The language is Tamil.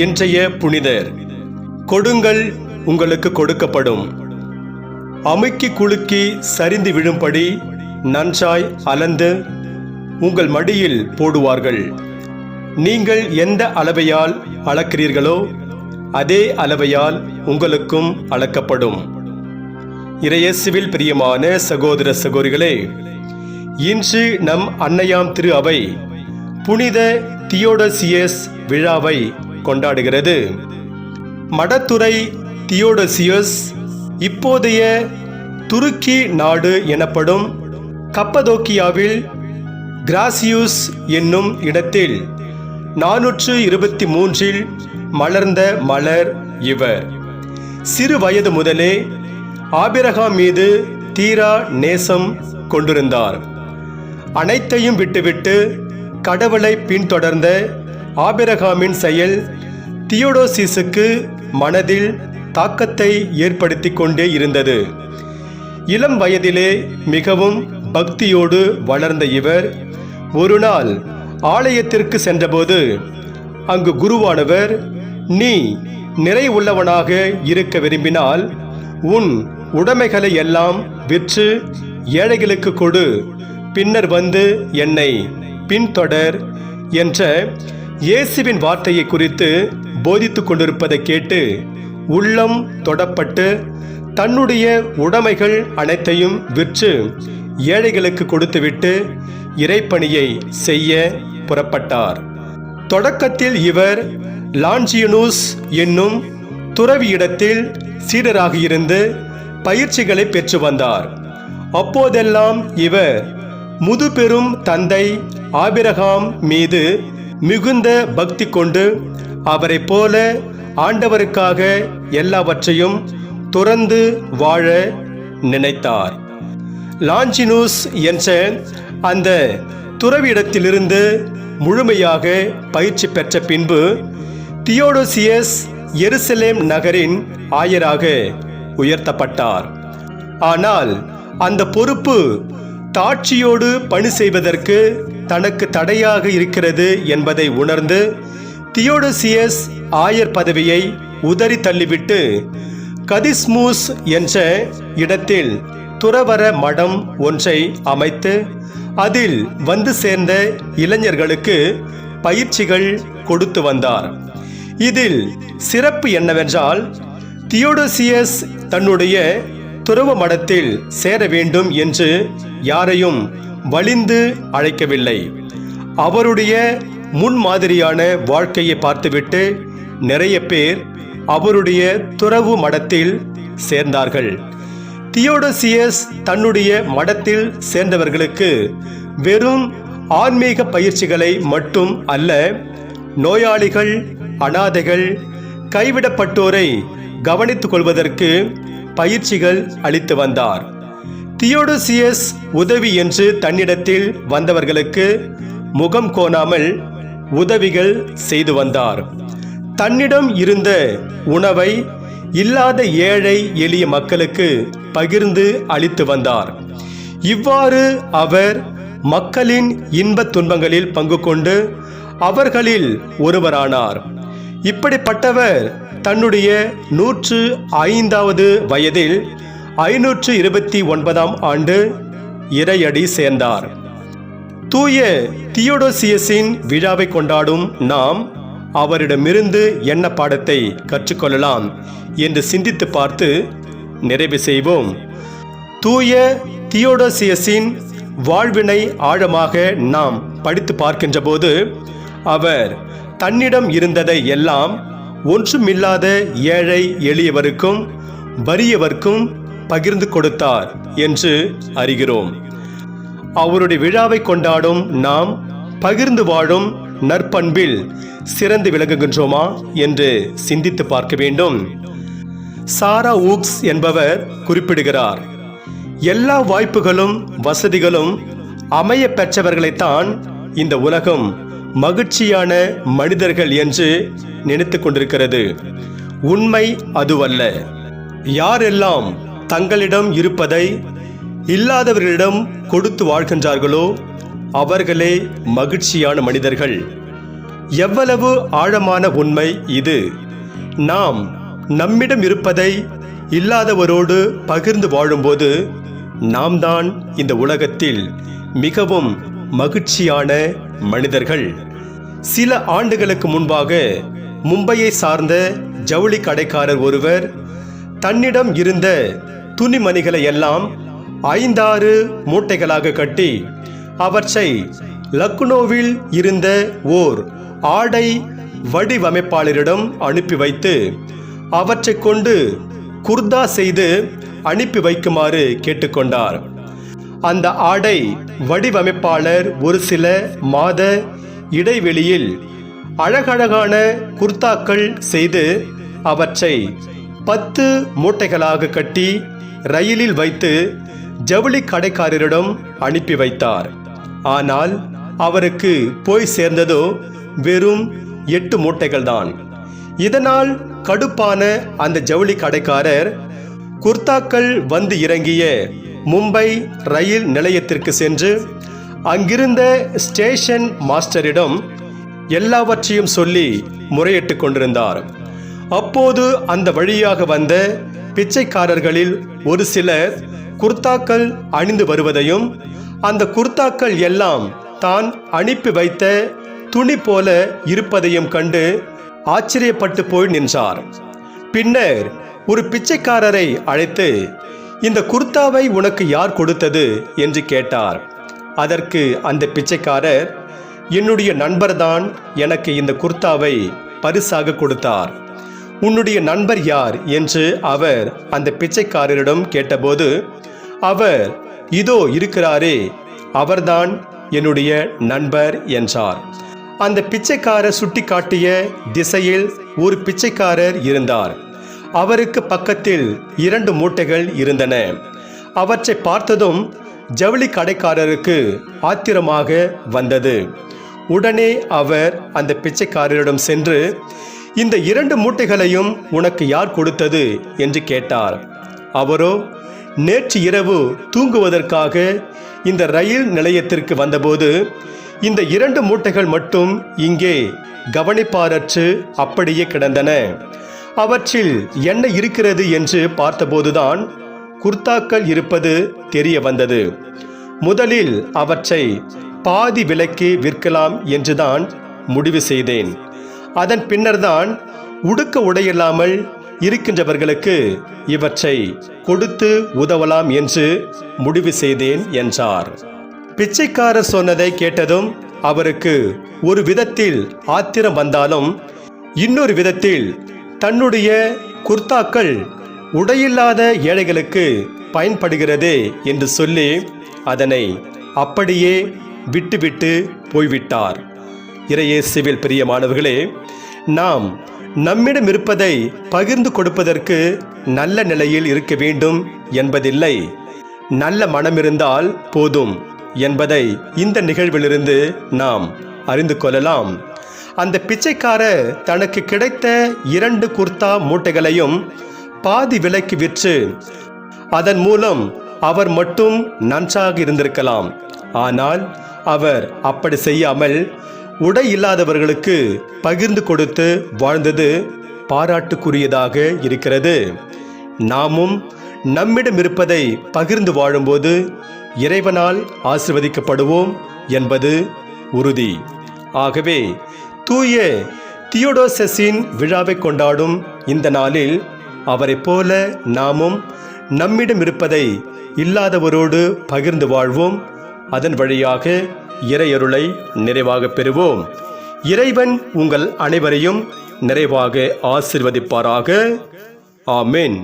இன்றைய புனிதர். கொடுங்கள், உங்களுக்கு கொடுக்கப்படும். அமுக்கி குலுக்கி சரிந்து விழும்படி நன்றாய் அளந்து உங்கள் மடியில் போடுவார்கள். நீங்கள் எந்த அளவையால் அளக்கிறீர்களோ அதே அளவையால் உங்களுக்கும் அளக்கப்படும். இறையேசுவில் பிரியமான சகோதர சகோதரிகளே, இன்று நம் அன்னையாம் திரு அவை புனித தியோடோசியஸ் விழாவை கொண்டாடுகிறது. மடத்துரை தியோடோசியஸ் இப்போதைய துருக்கி நாடு எனப்படும் கப்பதோக்கியாவில் கிராசியுஸ் என்னும் இடத்தில் 423 மலர்ந்த மலர் இவர். சிறு வயது முதலே ஆபிரகாம் மீது தீரா நேசம் கொண்டிருந்தார். அனைத்தையும் விட்டுவிட்டு கடவுளை பின்தொடர்ந்த ஆபிரகாமின் செயல் தியோடோசியஸுக்கு மனதில் தாக்கத்தை ஏற்படுத்தி கொண்டே இருந்தது. இளம் வயதிலே மிகவும் பக்தியோடு வளர்ந்த இவர் ஒரு நாள் ஆலயத்திற்கு சென்றபோது அங்கு குருவானவர், நீ நிறை உள்ளவனாக இருக்க விரும்பினால் உன் உடைமைகளை எல்லாம் விற்று ஏழைகளுக்கு கொடு, பின்னர் வந்து என்னை பின்தொடர் என்ற இயேசுவின் வார்த்தையை குறித்து போதித்து கொண்டிருப்பதை கேட்டு உள்ளம் தொடப்பட்டு தன்னுடைய உடைமைகள் அனைத்தையும் விற்று ஏழைகளுக்கு கொடுத்துவிட்டு இறைப்பணியை செய்ய புறப்பட்டார். தொடக்கத்தில் இவர் லான்ஜியனூஸ் என்னும் துறவியிடத்தில் சீடராக இருந்து பயிற்சிகளை பெற்று வந்தார். அப்போதெல்லாம் இவர் முதுபெரும் தந்தை ஆபிரகாம் மீது மிகுந்த பக்தி கொண்டு அவரை போல ஆண்டவருக்காக எல்லாவற்றையும் துறந்து வாழ நினைத்தார். லான்ஜினூஸ் என்ற அந்த துறவியிடத்திலிருந்து முழுமையாக பயிற்சி பெற்ற பின்பு தியோடோசியஸ் எருசலேம் நகரின் ஆயராக உயர்த்தப்பட்டார். ஆனால் அந்த பொறுப்பு தாட்சியோடு பணி செய்வதற்கு தனக்கு தடையாக இருக்கிறது என்பதை உணர்ந்து தியோடோசியஸ் ஆயர் பதவியை உதறி தள்ளிவிட்டு கதிஸ்மூஸ் என்ற இடத்தில் துறவற மடம் ஒன்றை அமைத்து அதில் வந்து சேர்ந்த இளைஞர்களுக்கு பயிற்சிகள் கொடுத்து வந்தார். இதில் சிறப்பு என்னவென்றால், தியோடோசியஸ் தன்னுடைய துறவு மடத்தில் சேர வேண்டும் என்று யாரையும் வலிந்து அழைக்கவில்லை. அவருடைய முன்மாதிரியான வாழ்க்கையை பார்த்துவிட்டு நிறைய பேர் அவருடைய துறவு மடத்தில் சேர்ந்தார்கள். தியோடோசியஸ் தன்னுடைய மடத்தில் சேர்ந்தவர்களுக்கு வெறும் ஆன்மீக பயிற்சிகளை மட்டும் அல்ல, நோயாளிகள், அனாதைகள், கைவிடப்பட்டோரை கவனித்துக் கொள்வதற்கு பயிற்சிகள் அளித்து வந்தார். தியோடோசியஸ் உதவி என்று தன்னிடத்தில் வந்தவர்களுக்கு முகம் கோணாமல் உதவிகள் செய்து வந்தார். தன்னிடம் இருந்த உணவை இல்லாத ஏழை எளிய மக்களுக்கு பகிர்ந்து அளித்து வந்தார். இவ்வாறு அவர் மக்களின் இன்பத் துன்பங்களில் பங்கு கொண்டு அவர்களில் ஒருவரானார். இப்படிப்பட்டவர் தன்னுடைய 105வது வயதில் 529ஆம் ஆண்டு இறையடி சேர்ந்தார். தூய தியோடோசியஸின் விழாவை கொண்டாடும் நாம் அவரிடமிருந்து என்ன பாடத்தை கற்றுக்கொள்ளலாம் என்று சிந்தித்து பார்த்து நிறைவு செய்வோம். தூய தியோடோசியஸின் வாழ்வினை ஆழமாக நாம் படித்து பார்க்கின்ற போது அவர் தன்னிடம் இருந்ததை எல்லாம் ஒன்றுமில்லாத ஏழை எளியவருக்கும் வறியவர்க்கும் பகிர்ந்து கொடுத்தார் என்று அறிகிறோம். அவருடைய விழாவை கொண்டாடும் நாம் பகிர்ந்து வாழும் நற்பண்பில் சிறந்து விளங்குகின்றோமா என்று சிந்தித்து பார்க்க வேண்டும். சாரா ஊக்ஸ் என்பவர் குறிப்பிடுகிறார், எல்லா வாய்ப்புகளும் வசதிகளும் அமைய பெற்றவர்களைத்தான் இந்த உலகம் மகிழ்ச்சியான மனிதர்கள் என்று நினைத்து கொண்டிருக்கிறது. உண்மை அதுவல்ல. யாரெல்லாம் தங்களிடம் இருப்பதை இல்லாதவர்களிடம் கொடுத்து வாழ்கின்றார்களோ அவர்களே மகிழ்ச்சியான மனிதர்கள். எவ்வளவு ஆழமான உண்மை இது! நாம் நம்மிடம் இருப்பதை இல்லாதவரோடு பகிர்ந்து வாழும்போது நாம் தான் இந்த உலகத்தில் மிகவும் மகிழ்ச்சியான மனிதர்கள். சில ஆண்டுகளுக்கு முன்பாக மும்பையை சார்ந்த ஜவுளி கடைக்காரர் ஒருவர் தன்னிடம் இருந்த துணிமணிகளை எல்லாம் 5-6 மூட்டைகளாக கட்டி அவற்றை லக்னோவில் இருந்த ஓர் ஆடை வடிவமைப்பாளரிடம் அனுப்பி வைத்து அவற்றை கொண்டு குர்தா செய்து அனுப்பி வைக்குமாறு கேட்டுக்கொண்டார். அந்த ஆடை வடிவமைப்பாளர் ஒரு சில மாத இடைவெளியில் அழகழகான குர்தாக்கள் செய்து அவற்றை 10 மூட்டைகளாக கட்டி ரயிலில் வைத்து ஜவுளி கடைக்காரரிடம் அனுப்பி வைத்தார். ஆனால் அவருக்கு போய் சேர்ந்ததோ வெறும் 8 மூட்டைகள் தான். இதனால் கடுப்பான அந்த ஜவுளி கடைக்காரர் குர்தாக்கள் வந்து இறங்கிய மும்பை ரயில் நிலையத்திற்கு சென்று அங்கிருந்த ஸ்டேஷன் மாஸ்டரிடம் எல்லாவற்றையும் சொல்லி முறையிட்டு கொண்டிருந்தார். அப்போது அந்த வழியாக வந்த பிச்சைக்காரர்களில் ஒரு சிலர் குர்தாக்கள் அணிந்து வருவதையும் அந்த குர்தாக்கள் எல்லாம் தான் அனுப்பி வைத்த துணி போல இருப்பதையும் கண்டு ஆச்சரியப்பட்டு போய் நின்றார். பின்னர் ஒரு பிச்சைக்காரரை அழைத்து, இந்த குர்தாவை உனக்கு யார் கொடுத்தது என்று கேட்டார். அதற்கு அந்த பிச்சைக்காரர், என்னுடைய நண்பர்தான் எனக்கு இந்த குர்தாவை பரிசாக கொடுத்தார். உன்னுடைய நண்பர் யார் என்று அவர் அந்த பிச்சைக்காரரிடம் கேட்டபோது அவர், இதோ இருக்கிறாரே, அவர்தான் என்னுடைய நண்பர் என்றார். அந்த பிச்சைக்காரர் சுட்டி காட்டிய திசையில் ஒரு பிச்சைக்காரர் இருந்தார். அவருக்கு பக்கத்தில் 2 மூட்டைகள் இருந்தன. அவற்றை பார்த்ததும் ஜவுளி கடைக்காரருக்கு ஆத்திரமாக வந்தது. உடனே அவர் அந்த பிச்சைக்காரரிடம் சென்று, இந்த 2 மூட்டைகளையும் உனக்கு யார் கொடுத்தது என்று கேட்டார். அவரோ, நேற்று இரவு தூங்குவதற்காக இந்த ரயில் நிலையத்திற்கு வந்தபோது இந்த 2 மூட்டைகள் மட்டும் இங்கே கவனிப்பாரற்று அப்படியே கிடந்தன. அவற்றில் என்ன இருக்கிறது என்று பார்த்தபோதுதான் குர்தாக்கள் இருப்பது தெரிய வந்தது. முதலில் அவற்றை பாதி விலைக்கு விற்கலாம் என்றுதான் முடிவு செய்தேன். அதன் பின்னர்தான் உடுக்க உடையில்லாமல் இருக்கின்றவர்களுக்கு இவற்றை கொடுத்து உதவலாம் என்று முடிவு செய்தேன் என்றார். பிச்சைக்காரர் சொன்னதை கேட்டதும் அவருக்கு ஒரு விதத்தில் ஆத்திரம் வந்தாலும் இன்னொரு விதத்தில் தன்னுடைய குர்தாக்கள் உடையில்லாத ஏழைகளுக்கு பயன்படுகிறதே என்று சொல்லி அதனை அப்படியே விட்டுவிட்டு போய்விட்டார். இறையேசுவில் பிரியமானவர்களே, நாம் நம்மிடம் இருப்பதை பகிர்ந்து கொடுப்பதற்கு நல்ல நிலையில் இருக்க வேண்டும் என்பதில்லை, நல்ல மனம் இருந்தால் போதும் என்பதை இந்த நிகழ்விலிருந்து நாம் அறிந்து கொள்ளலாம். அந்த பிச்சைக்காரர் தனக்கு கிடைத்த 2 குர்தா மூட்டைகளையும் பாதி விலைக்கு விற்று அதன் மூலம் அவர் மட்டும் நன்றாக இருந்திருக்கலாம். ஆனால் அவர் அப்படி செய்யாமல் உடை இல்லாதவர்களுக்கு பகிர்ந்து கொடுத்து வாழ்ந்தது பாராட்டுக்குரியதாக இருக்கிறது. நாமும் நம்மிடம் இருப்பதை பகிர்ந்து வாழும்போது இறைவனால் ஆசீர்வதிக்கப்படுவோம் என்பது உறுதி. ஆகவே தூய தியோடோசியஸின் விழாவை கொண்டாடும் இந்த நாளில் அவரை போல நாமும் நம்மிடம் இருப்பதை இல்லாதவரோடு பகிர்ந்து வாழ்வோம். அதன் வழியாக இறையருளை நிறைவாக பெறுவோம். இறைவன் உங்கள் அனைவரையும் நிறைவாக ஆசீர்வதிப்பாராக. ஆமென்.